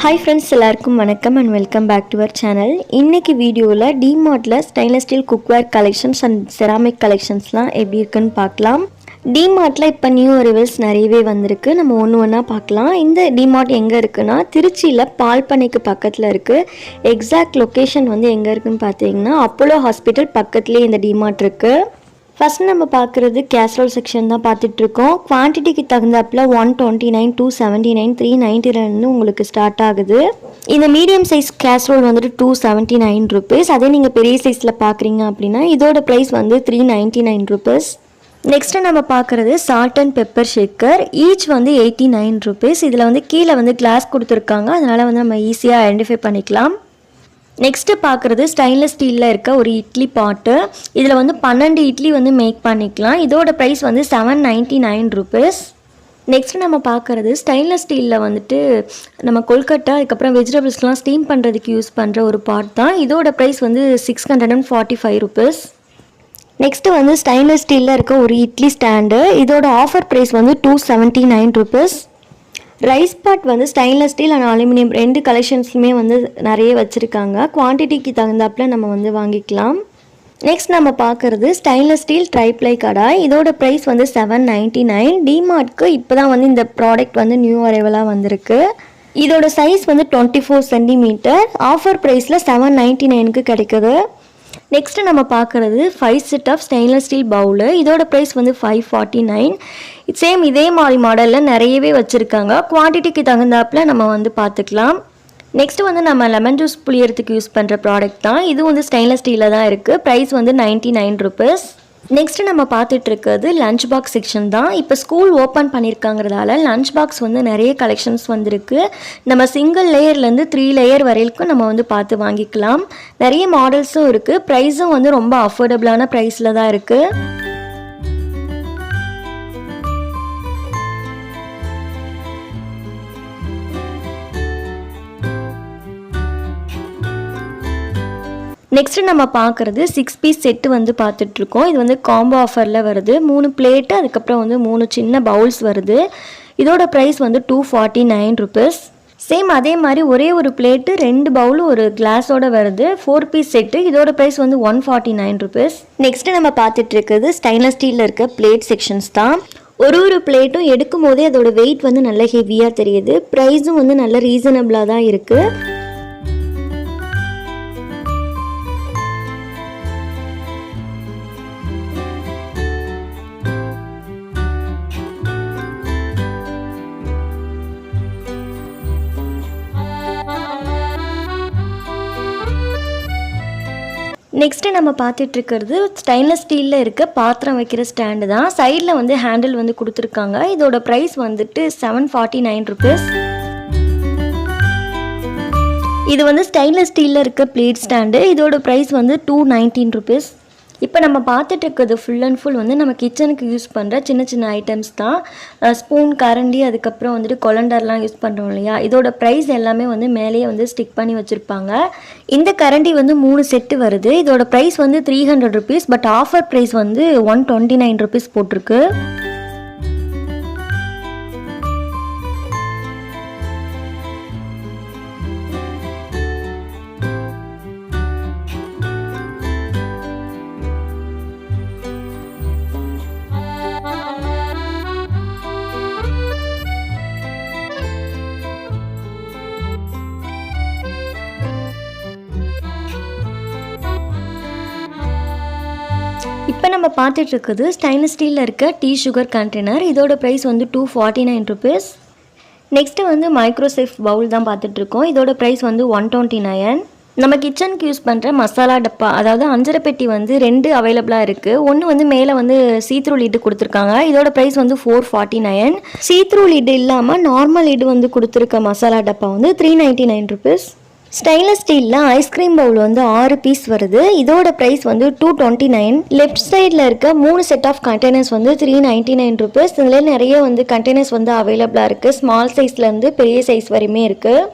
Hi friends, எல்லாருக்கும் வணக்கம் and welcome back to our channel. இன்னைக்கு வீடியோல DMartல stainless steel cookware collections and ceramic collectionsலாம் எப்படி இருக்குன்னு பார்க்கலாம். DMartல இப்ப நியூ அரைவல்ஸ் நிறையவே வந்திருக்கு. நம்ம ஒவ்வொண்ணா பார்க்கலாம். இந்த DMart எங்க இருக்குன்னா திருச்சியில பால்பனைக்கு பக்கத்துல இருக்கு. எக்ஸாக்ட் லொகேஷன் வந்து எங்க இருக்குன்னு பார்த்தீங்கன்னா அப்போலோ ஹாஸ்பிடல் பக்கத்துலயே இந்த DMart இருக்கு. ஃபர்ஸ்ட் நம்ம பார்க்குறது கேஸ்ரோல் செக்ஷன் தான் பார்த்துட்டு இருக்கோம். குவான்டிட்டிக்கு தகுந்தாப்பில் 129, 279, 399 உங்களுக்கு ஸ்டார்ட் ஆகுது. இந்த மீடியம் சைஸ் கேஸ்ரோல் வந்துட்டு 279 rupees. அதே நீங்கள் பெரிய சைஸில் பார்க்குறீங்க அப்படின்னா இதோட ப்ரைஸ் வந்து 399 rupees. நெக்ஸ்ட்டு நம்ம பார்க்குறது salt and pepper Shekar. Each வந்து 89 rupees. இதில் வந்து கீழே வந்து கிளாஸ் கொடுத்துருக்காங்க, அதனால் வந்து நம்ம ஈஸியாக ஐடென்டிஃபை பண்ணிக்கலாம். நெக்ஸ்ட்டு பார்க்குறது ஸ்டைன்லெஸ் ஸ்டீலில் இருக்க ஒரு இட்லி பாட்டு. இதில் வந்து 12 இட்லி வந்து மேக் பண்ணிக்கலாம். இதோட ப்ரைஸ் வந்து 799 rupees. நெக்ஸ்ட்டு நம்ம பார்க்குறது ஸ்டைன்லெஸ் ஸ்டீலில் வந்துட்டு நம்ம கொல்கட்டா அதுக்கப்புறம் வெஜிடபிள்ஸ்லாம் ஸ்டீம் பண்ணுறதுக்கு யூஸ் பண்ணுற ஒரு பாட் தான். இதோட ப்ரைஸ் வந்து 645 rupees. நெக்ஸ்ட்டு வந்து ஸ்டைன்லெஸ் ஸ்டீலில் இருக்க ஒரு இட்லி ஸ்டாண்டு. இதோட ஆஃபர் ப்ரைஸ் வந்து 279 rupees. ரைஸ் பாட் வந்து ஸ்டைன்லெஸ் ஸ்டீல் அண்ட் அலுமினியம் ரெண்டு கலெக்ஷன்ஸுமே வந்து நிறைய வச்சுருக்காங்க. குவான்டிட்டிக்கு தகுந்தாப்பில் நம்ம வந்து வாங்கிக்கலாம். நெக்ஸ்ட் நம்ம பார்க்குறது ஸ்டைன்லெஸ் ஸ்டீல் ட்ரைப்ளை கடாய். இதோட ப்ரைஸ் வந்து 799. டிமார்ட்க்கு இப்போ தான் வந்து இந்த ப்ராடக்ட் வந்து நியூ அரைவலாக வந்திருக்கு. இதோட சைஸ் வந்து 24 cm. ஆஃபர் ப்ரைஸில் 799க்கு கிடைக்குது. நெக்ஸ்ட்டு நம்ம பார்க்குறது 5 set of stainless steel bowl. இதோட ப்ரைஸ் வந்து 549. சேம் இதே மாதிரி மாடலில் நிறையவே வச்சுருக்காங்க. குவான்டிட்டிக்கு தகுந்தாப்பில் நம்ம வந்து பார்த்துக்கலாம். நெக்ஸ்ட்டு வந்து நம்ம லெமன் ஜூஸ் புளியறதுக்கு யூஸ் பண்ணுற ப்ராடக்ட் தான். இது வந்து ஸ்டெயின்லெஸ் ஸ்டீலில் தான் இருக்குது. ப்ரைஸ் வந்து 99 rupees. நெக்ஸ்ட்டு நம்ம பார்த்துட்டு இருக்கிறது லஞ்ச் பாக்ஸ் செக்ஷன் தான். இப்போ ஸ்கூல் ஓப்பன் பண்ணியிருக்காங்கிறதால லஞ்ச் பாக்ஸ் வந்து நிறைய கலெக்ஷன்ஸ் வந்திருக்கு. நம்ம சிங்கிள் லேயர்லேருந்து 3 லேயர் வரைக்கும் நம்ம வந்து பார்த்து வாங்கிக்கலாம். நிறைய மாடல்ஸும் இருக்குது. ப்ரைஸும் வந்து ரொம்ப அஃபோர்டபுளான ப்ரைஸில் தான் இருக்குது. நெக்ஸ்ட்டு நம்ம பார்க்குறது 6 பீஸ் செட்டு வந்து பார்த்துட்ருக்கோம். இது வந்து காம்போ ஆஃபரில் வருது. 3 பிளேட்டு அதுக்கப்புறம் வந்து 3 சின்ன பவுல்ஸ் வருது. இதோட ப்ரைஸ் வந்து 249 rupees. சேம் அதே மாதிரி ஒரே ஒரு பிளேட்டு 2 பவுல் ஒரு கிளாஸோட வருது. 4 பீஸ் செட்டு. இதோட ப்ரைஸ் வந்து 149 rupees. நெக்ஸ்ட்டு நம்ம பார்த்துட்டு இருக்கிறது ஸ்டைன்லெஸ் ஸ்டீலில் இருக்க பிளேட் செக்ஷன்ஸ் தான். ஒரு பிளேட்டும் எடுக்கும் போதே அதோட வெயிட் வந்து நல்ல ஹெவியாக தெரியுது. ப்ரைஸும் வந்து நல்ல ரீசனபிளாக தான் இருக்குது. நெக்ஸ்ட்டு நம்ம பார்த்துட்ருக்கிறது ஸ்டைன்லெஸ் ஸ்டீலில் இருக்க பாத்திரம் வைக்கிற ஸ்டாண்டு தான். சைடில் வந்து ஹேண்டில் வந்து கொடுத்துருக்காங்க. இதோட ப்ரைஸ் வந்துட்டு 749 rupees. இது வந்து ஸ்டைன்லெஸ் ஸ்டீலில் இருக்க பிளேட் ஸ்டாண்டு. இதோட ப்ரைஸ் வந்து 219 rupees. இப்போ நம்ம பார்த்துட்டு இருக்கிறது ஃபுல் அண்ட் ஃபுல் வந்து நம்ம கிச்சனுக்கு யூஸ் பண்ணுற சின்ன சின்ன ஐட்டம்ஸ் தான். ஸ்பூன், கரண்டி, அதுக்கப்புறம் வந்துட்டு கொலண்டர்லாம் யூஸ் பண்ணுறோம் இல்லையா. இதோட ப்ரைஸ் எல்லாமே வந்து மேலேயே வந்து ஸ்டிக் பண்ணி வச்சுருப்பாங்க. இந்த கரண்டி வந்து 3 செட்டு வருது. இதோட ப்ரைஸ் வந்து 300 rupees. பட் ஆஃபர் ப்ரைஸ் வந்து 129 rupees போட்டிருக்கு. இப்போ நம்ம பார்த்துட்டு இருக்குது ஸ்டைன்லெஸ் ஸ்டீலில் இருக்க டீ சுகர் கண்டெய்னர். இதோட ப்ரைஸ் வந்து 249 rupees. நெக்ஸ்ட்டு வந்து மைக்ரோசேஃப் பவுல் தான் பார்த்துட்ருக்கோம். இதோட ப்ரைஸ் வந்து 129. நம்ம கிச்சனுக்கு யூஸ் பண்ணுற மசாலா டப்பா, அதாவது அஞ்சரை பெட்டி வந்து 2 அவைலபிளாக இருக்குது. ஒன்று வந்து மேலே வந்து சீத்ரூ லிட்டு கொடுத்துருக்காங்க. இதோட ப்ரைஸ் வந்து 449. சீத்ரூ லிட்டு இல்லாமல் நார்மல் லிட்டு வந்து கொடுத்துருக்க மசாலா டப்பா வந்து 399 rupees. ஸ்டைன்லெஸ் ஸ்டீலில் ஐஸ்கிரீம் பவுல் வந்து 6 பீஸ் வருது. இதோட ப்ரைஸ் வந்து 229. லெஃப்ட் சைடில் இருக்க 3 செட் ஆஃப் கண்டெய்னர்ஸ் வந்து 399 rupees. இதில் நிறைய வந்து கண்டெய்னர்ஸ் வந்து அவைலபிளாக இருக்குது. ஸ்மால் சைஸ்லேருந்து பெரிய சைஸ் வரையுமே இருக்குது.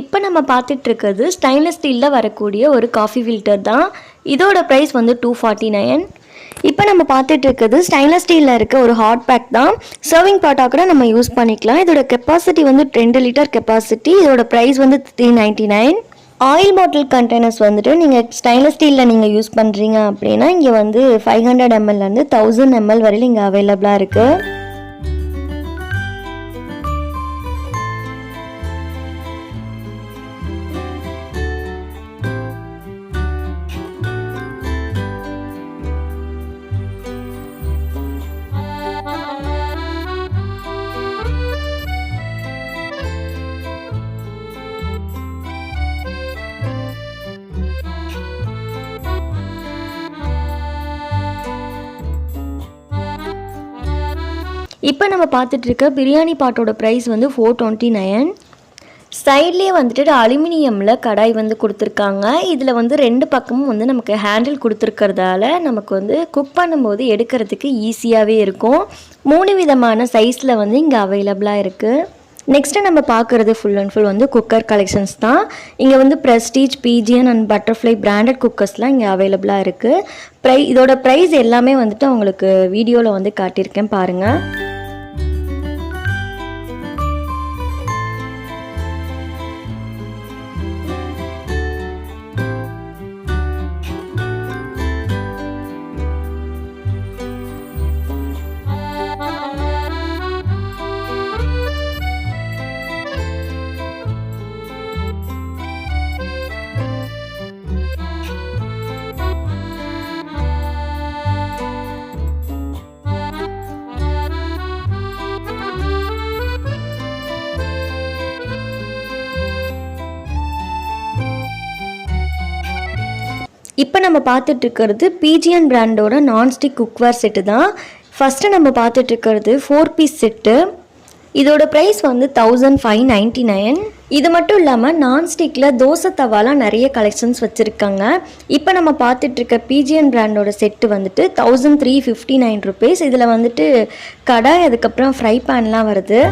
இப்போ நம்ம பார்த்துட்டு இருக்கிறது ஸ்டைன்லெஸ் ஸ்டீலில் வரக்கூடிய ஒரு காஃபி ஃபில்டர் தான். இதோட ப்ரைஸ் வந்து 249. இப்போ நம்ம பார்த்துட்டு இருக்கிறது ஸ்டைன்லெஸ் ஸ்டீலில் இருக்க ஒரு ஹாட் பேக் தான். சர்விங் பாட்டாக கூட நம்ம யூஸ் பண்ணிக்கலாம். இதோட கெப்பாசிட்டி வந்து 2 லிட்டர் கெப்பாசிட்டி. இதோட ப்ரைஸ் வந்து 399. ஆயில் பாட்டில் கண்டெய்னர்ஸ் வந்துட்டு நீங்கள் ஸ்டைன்லெஸ் ஸ்டீலில் நீங்கள் யூஸ் பண்ணுறீங்க அப்படின்னா இங்கே வந்து 500 ml 1000 ml வரையிலும் இங்கே அவைலபிளாக இருக்குது. இப்போ நம்ம பார்த்துட்டு இருக்க பிரியாணி பாட்டோட ப்ரைஸ் வந்து 429. சைட்லேயே வந்துட்டு அலுமினியமில் கடாய் வந்து கொடுத்துருக்காங்க. இதில் வந்து 2 பக்கமும் வந்து நமக்கு ஹேண்டில் கொடுத்துருக்கிறதால நமக்கு வந்து குக் பண்ணும்போது எடுக்கிறதுக்கு ஈஸியாகவே இருக்கும். 3 விதமான சைஸில் வந்து இங்கே அவைலபிளாக இருக்குது. நெக்ஸ்ட்டு நம்ம பார்க்குறது ஃபுல் அண்ட் ஃபுல் வந்து குக்கர் கலெக்ஷன்ஸ் தான். இங்கே வந்து ப்ரெஸ்டீஜ், பிஜிஎன் அண்ட் பட்டர்ஃப்ளை பிராண்டட் குக்கர்ஸ்லாம் இங்கே அவைலபிளாக இருக்குது. இதோட ப்ரைஸ் எல்லாமே வந்துட்டு உங்களுக்கு வீடியோவில் வந்து காட்டியிருக்கேன் பாருங்கள். இப்போ நம்ம பார்த்துட்டு இருக்கிறது பிஜிஎன் பிராண்டோட நான்ஸ்டிக் குக்வேர் செட்டு தான். ஃபஸ்ட்டு நம்ம பார்த்துட்டு இருக்கிறது 4 பீஸ் செட்டு. இதோட ப்ரைஸ் வந்து 1599. இது மட்டும் இல்லாமல் நான்ஸ்டிக்கில் தோசை தவாலாம் நிறைய கலெக்ஷன்ஸ் வச்சுருக்காங்க. இப்போ நம்ம பார்த்துட்டு இருக்க பிஜிஎன் பிராண்டோட செட்டு வந்துட்டு 1359 ருபீஸ். இதில் வந்துட்டு கடாய் அதுக்கப்புறம் ஃப்ரை பேன்லாம் வருது.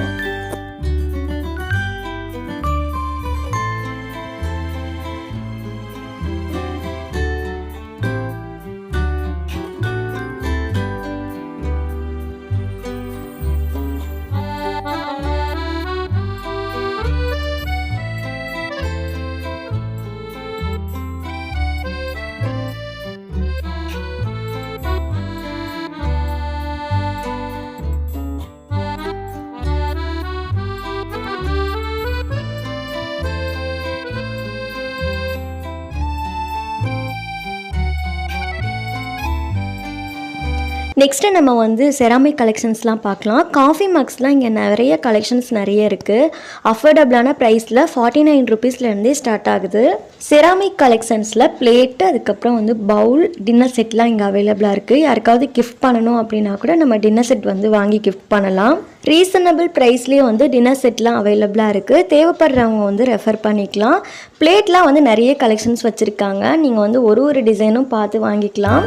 நெக்ஸ்ட்டு நம்ம வந்து செராமிக் கலெக்ஷன்ஸ்லாம் பார்க்கலாம். காஃபி மக்ஸ்லாம் இங்கே நிறைய கலெக்ஷன்ஸ் நிறைய இருக்குது. அஃபோர்டபுளான ப்ரைஸில் 49 ருபீஸ்லேருந்தே ஸ்டார்ட் ஆகுது. செராமிக் கலெக்ஷன்ஸில் பிளேட்டு அதுக்கப்புறம் வந்து பவுல், டின்னர் செட்லாம் இங்கே அவைலபிளாக இருக்குது. யாருக்காவது கிஃப்ட் பண்ணணும் அப்படின்னா கூட நம்ம டின்னர் செட் வந்து வாங்கி கிஃப்ட் பண்ணலாம். ரீசனபிள் ப்ரைஸ்லேயே வந்து டின்னர் செட்லாம் அவைலபிளாக இருக்குது. தேவைப்படுறவங்க வந்து ரெஃபர் பண்ணிக்கலாம். பிளேட்லாம் வந்து நிறைய கலெக்ஷன்ஸ் வச்சுருக்காங்க. நீங்கள் வந்து ஒரு டிசைனும் பார்த்து வாங்கிக்கலாம்.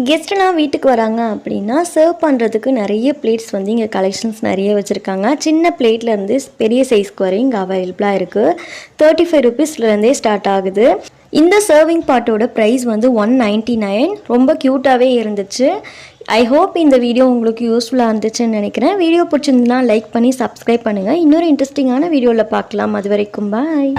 கெஸ்ட்லாம் வீட்டுக்கு வராங்க அப்படின்னா சர்வ் பண்ணுறதுக்கு நிறைய பிளேட்ஸ் வந்து இங்கே கலெக்ஷன்ஸ் நிறைய வச்சுருக்காங்க. சின்ன பிளேட்லேருந்து பெரிய சைஸ்க்கு வரையும் இங்கே அவைலபிளாக இருக்குது. 35 ருபீஸ்லேருந்தே ஸ்டார்ட் ஆகுது. இந்த சர்விங் பாட்டோட ப்ரைஸ் வந்து 199. ரொம்ப க்யூட்டாகவே இருந்துச்சு. ஐ ஹோப் இந்த வீடியோ உங்களுக்கு யூஸ்ஃபுல்லாக இருந்துச்சுன்னு நினைக்கிறேன். வீடியோ பிடிச்சிருந்துன்னா லைக் பண்ணி சப்ஸ்கிரைப் பண்ணுங்கள். இன்னொரு இன்ட்ரெஸ்டிங்கான வீடியோவில் பார்க்கலாம். அது வரைக்கும் பாய்.